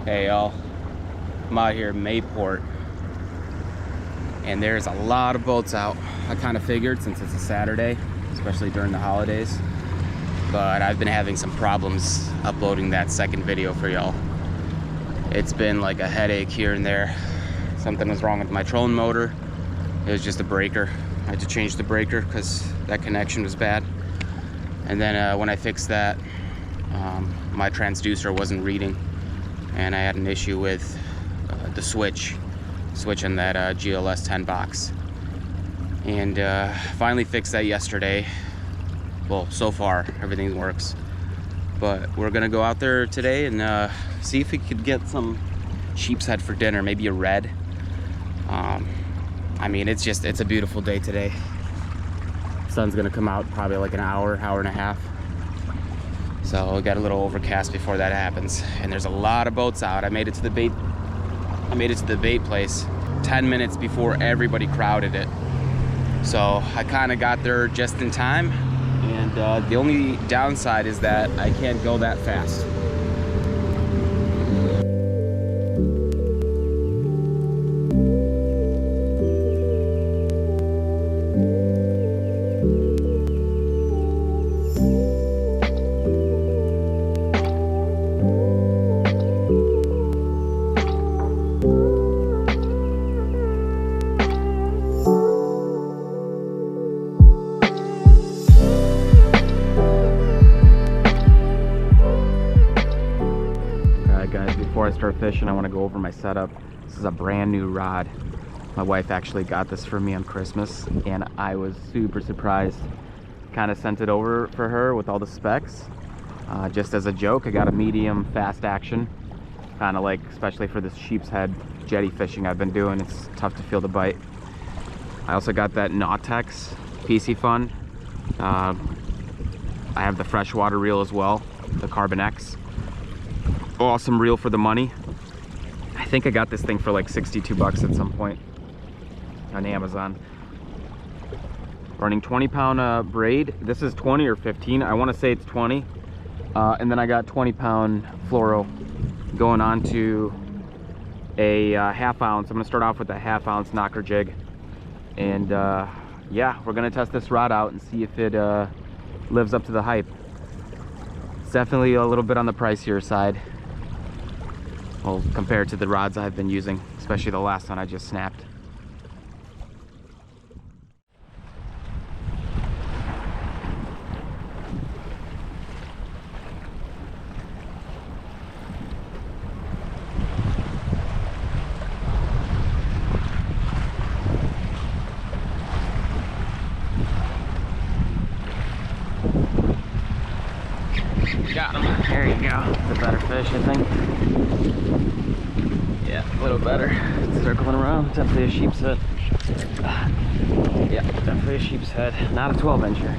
Hey y'all, I'm out here in Mayport and there's a lot of boats out. I kind of figured since it's a Saturday, especially during the holidays, but I've been having some problems uploading that second video for y'all. It's been like a headache here and there. Something was wrong with my trolling motor. It was just a breaker. I had to change the breaker because that connection was bad. And then when I fixed that, my transducer wasn't reading. And I had an issue with the switch on that GLS 10 box. And finally fixed that yesterday. Well, so far, everything works. But we're gonna go out there today and see if we could get some sheepshead for dinner, maybe a red. I mean, it's a beautiful day today. Sun's gonna come out probably like an hour and a half. So we got a little overcast before that happens. And there's a lot of boats out. I made it to the bait place 10 minutes before everybody crowded it. So I kind of got there just in time. And the only downside is that I can't go that fast. Before I start fishing, I want to go over my setup. This is a brand new rod. My wife actually got this for me on Christmas and I was super surprised. Kind of sent it over for her with all the specs. Just as a joke, I got a medium fast action. Kind of like, especially for this sheepshead jetty fishing I've been doing, it's tough to feel the bite. I also got that Nautex PC Fun. I have the freshwater reel as well, the Carbon X. Awesome reel for the money. I think I got this thing for like 62 bucks at some point on Amazon. Running 20-pound braid. This is 20 or 15. I want to say it's 20. And then I got 20-pound fluoro going on to a half ounce. I'm gonna start off with a half ounce knocker jig. And yeah, we're gonna test this rod out and see if it lives up to the hype. It's definitely a little bit on the pricier side. Well, compared to the rods I've been using, especially the last one I just snapped. Got him. There you go. It's a better fish, I think. Yeah, a little better. It's circling around. Definitely a sheepshead. Yeah, definitely a sheepshead. Not a 12-incher.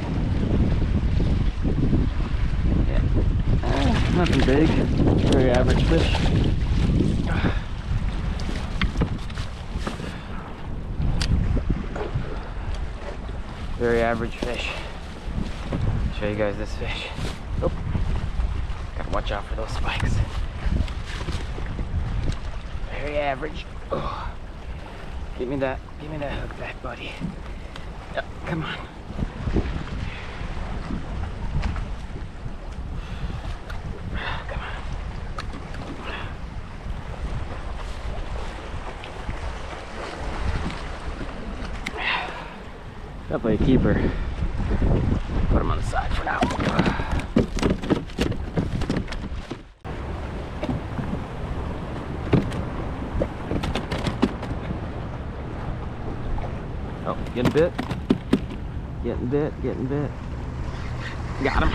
Yeah. Nothing big. Very average fish. Very average fish. Show you guys this fish. Oh. Gotta watch out for those spikes. Very average. Oh. Give me that hook back, buddy. Yep, come on. Come on. Definitely a keeper. Put him on the side for now. Oh, getting bit. Getting bit. Got him.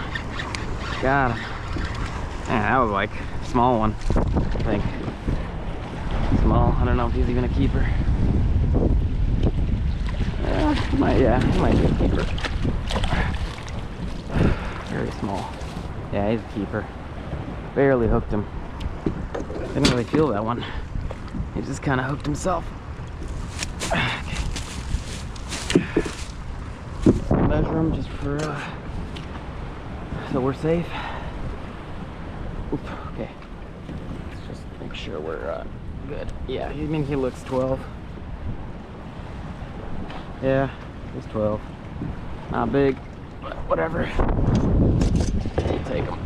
Man, that was like a small one, I think. Small. I don't know if he's even a keeper. He might be a keeper. Very small. Yeah, he's a keeper. Barely hooked him. Didn't really feel that one. He just kind of hooked himself. Okay. Measure him just for so we're safe. Oop, okay. Let's just think make sure we're good. Yeah, I mean, he looks 12. Yeah, he's 12. Not big, but whatever. We'll take him.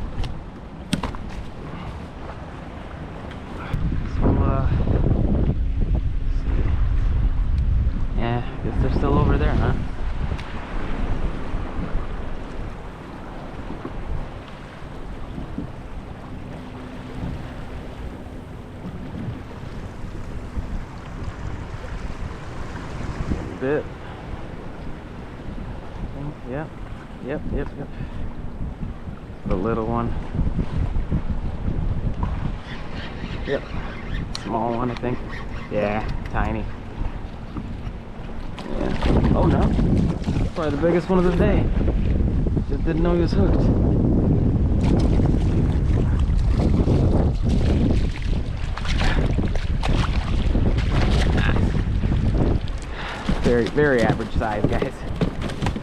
Yeah, I guess they're still over there, huh? Bit. Yep. The little one. Yep. Small one, I think. Yeah, tiny. Yeah. Oh no. Probably the biggest one of the day. Just didn't know he was hooked. Very average size, guys.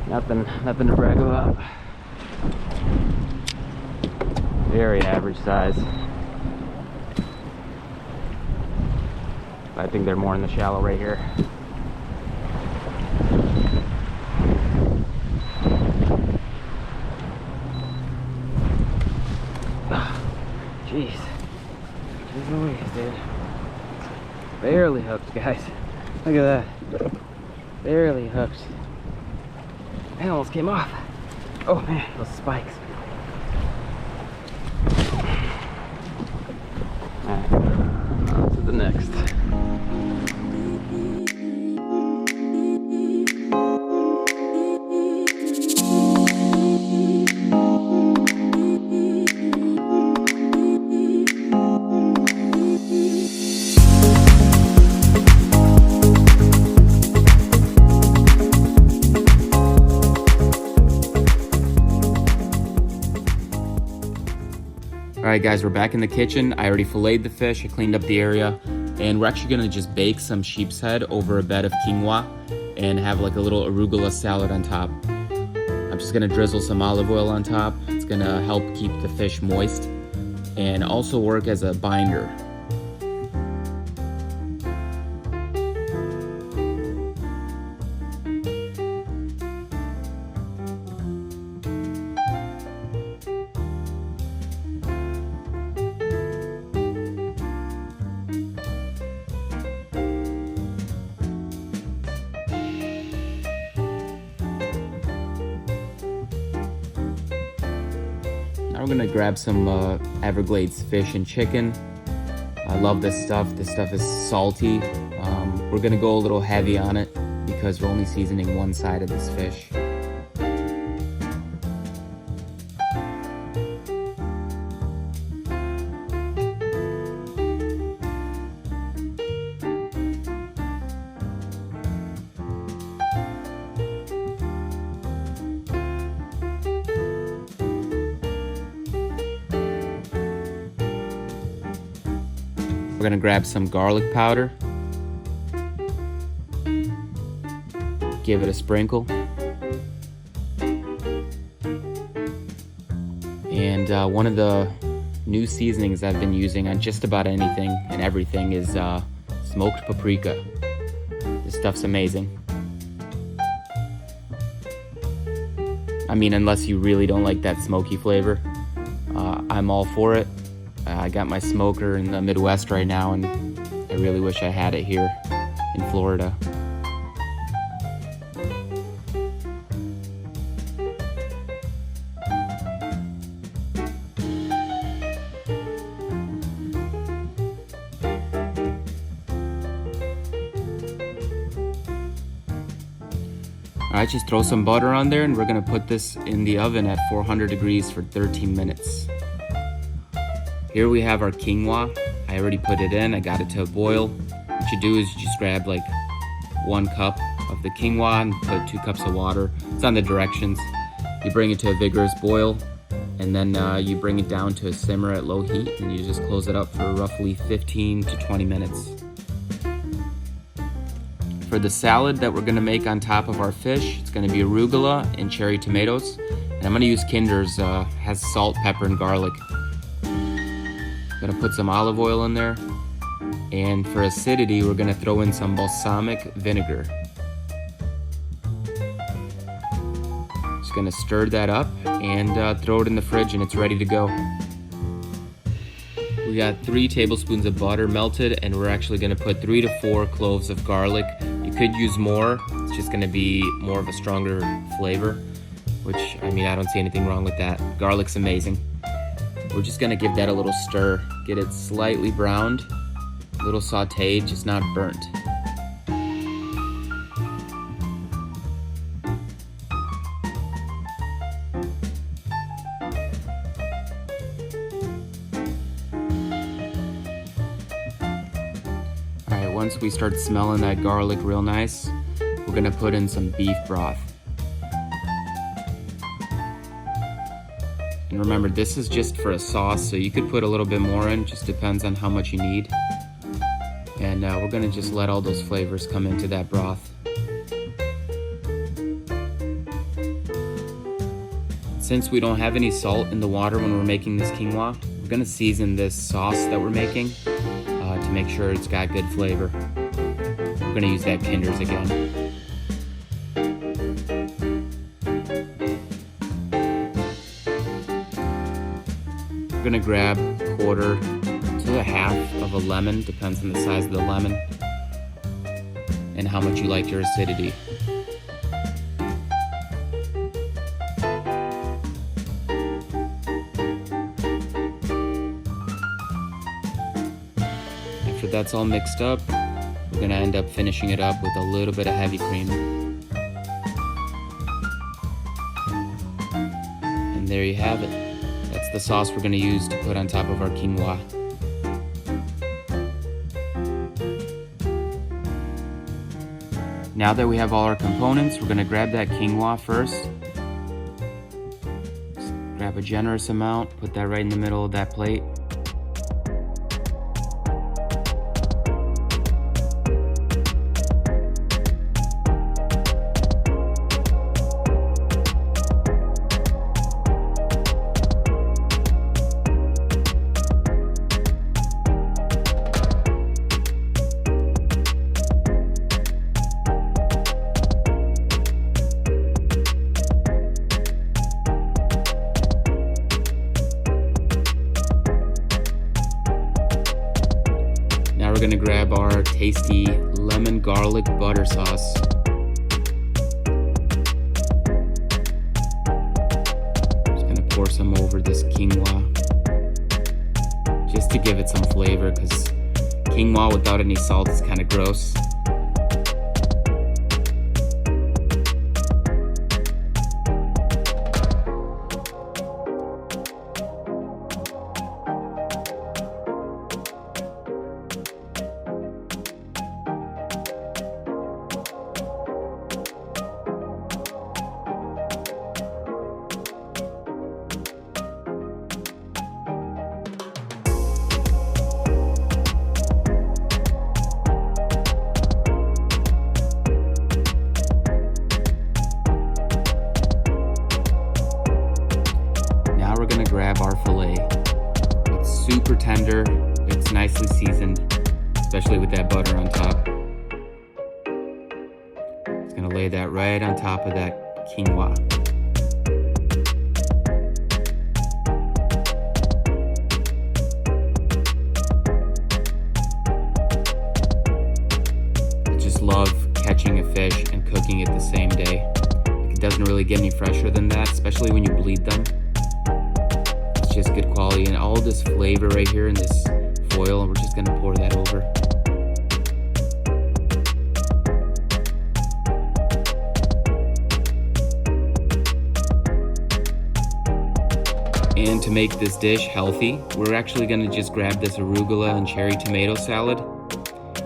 Nothing to brag about. Very average size. I think they're more in the shallow right here. Jeez. Jeez Louise, dude. Barely hooked, guys. Look at that. Barely hooked. It almost came off. Oh man, those spikes. Alright, on to the next. Alright guys, we're back in the kitchen. I already filleted the fish, I cleaned up the area, and we're actually gonna just bake some sheepshead over a bed of quinoa and have like a little arugula salad on top. I'm just gonna drizzle some olive oil on top. It's gonna help keep the fish moist and also work as a binder. Now we're gonna grab some Everglades fish and chicken. I love this stuff. This stuff is salty. We're gonna go a little heavy on it because we're only seasoning one side of this fish. We're gonna grab some garlic powder, give it a sprinkle, and one of the new seasonings I've been using on just about anything and everything is smoked paprika. This stuff's amazing. I mean, unless you really don't like that smoky flavor, I'm all for it. I got my smoker in the Midwest right now, and I really wish I had it here in Florida. Alright, just throw some butter on there, and we're gonna put this in the oven at 400 degrees for 13 minutes. Here we have our quinoa. I already put it in, I got it to a boil. What you do is you just grab like 1 cup of the quinoa and put 2 cups of water. It's on the directions. You bring it to a vigorous boil, and then you bring it down to a simmer at low heat, and you just close it up for roughly 15 to 20 minutes. For the salad that we're gonna make on top of our fish, it's gonna be arugula and cherry tomatoes. And I'm gonna use Kinder's, has salt, pepper, and garlic. Gonna put some olive oil in there. And for acidity, we're gonna throw in some balsamic vinegar. Just gonna stir that up and throw it in the fridge, and it's ready to go. We got 3 tablespoons of butter melted, and we're actually gonna put 3 to 4 cloves of garlic. You could use more, it's just gonna be more of a stronger flavor, which, I mean, I don't see anything wrong with that. Garlic's amazing. We're just gonna give that a little stir, get it slightly browned, a little sauteed, just not burnt. Alright, once we start smelling that garlic real nice, we're gonna put in some beef broth. And remember, this is just for a sauce, so you could put a little bit more in, just depends on how much you need. And we're gonna just let all those flavors come into that broth. Since we don't have any salt in the water when we're making this quinoa, we're gonna season this sauce that we're making to make sure it's got good flavor. We're gonna use that Kinder's again. We're gonna grab a quarter to a half of a lemon, depends on the size of the lemon and how much you like your acidity. After that's all mixed up, we're gonna end up finishing it up with a little bit of heavy cream. And there you have it. That's the sauce we're gonna use to put on top of our quinoa. Now that we have all our components, we're gonna grab that quinoa first. Just grab a generous amount, put that right in the middle of that plate. We're gonna grab our tasty lemon garlic butter sauce. Just gonna pour some over this quinoa, just to give it some flavor, because quinoa without any salt is kind of gross. Grab our fillet. It's super tender, it's nicely seasoned, especially with that butter on top. Just gonna lay that right on top of that quinoa. I just love catching a fish and cooking it the same day. It doesn't really get any fresher than that, especially when you bleed them. Just good quality, and all this flavor right here in this foil, and we're just gonna pour that over. And to make this dish healthy, we're actually gonna just grab this arugula and cherry tomato salad.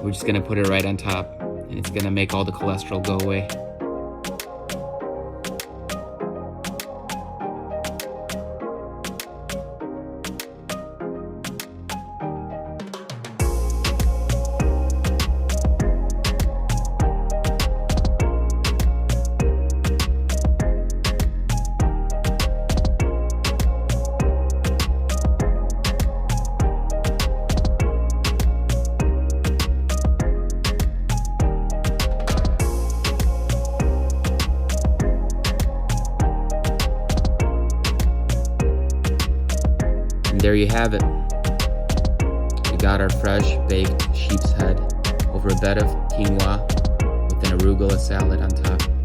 We're just gonna put it right on top, and it's gonna make all the cholesterol go away. And there you have it. We got our fresh baked sheep's head over a bed of quinoa with an arugula salad on top.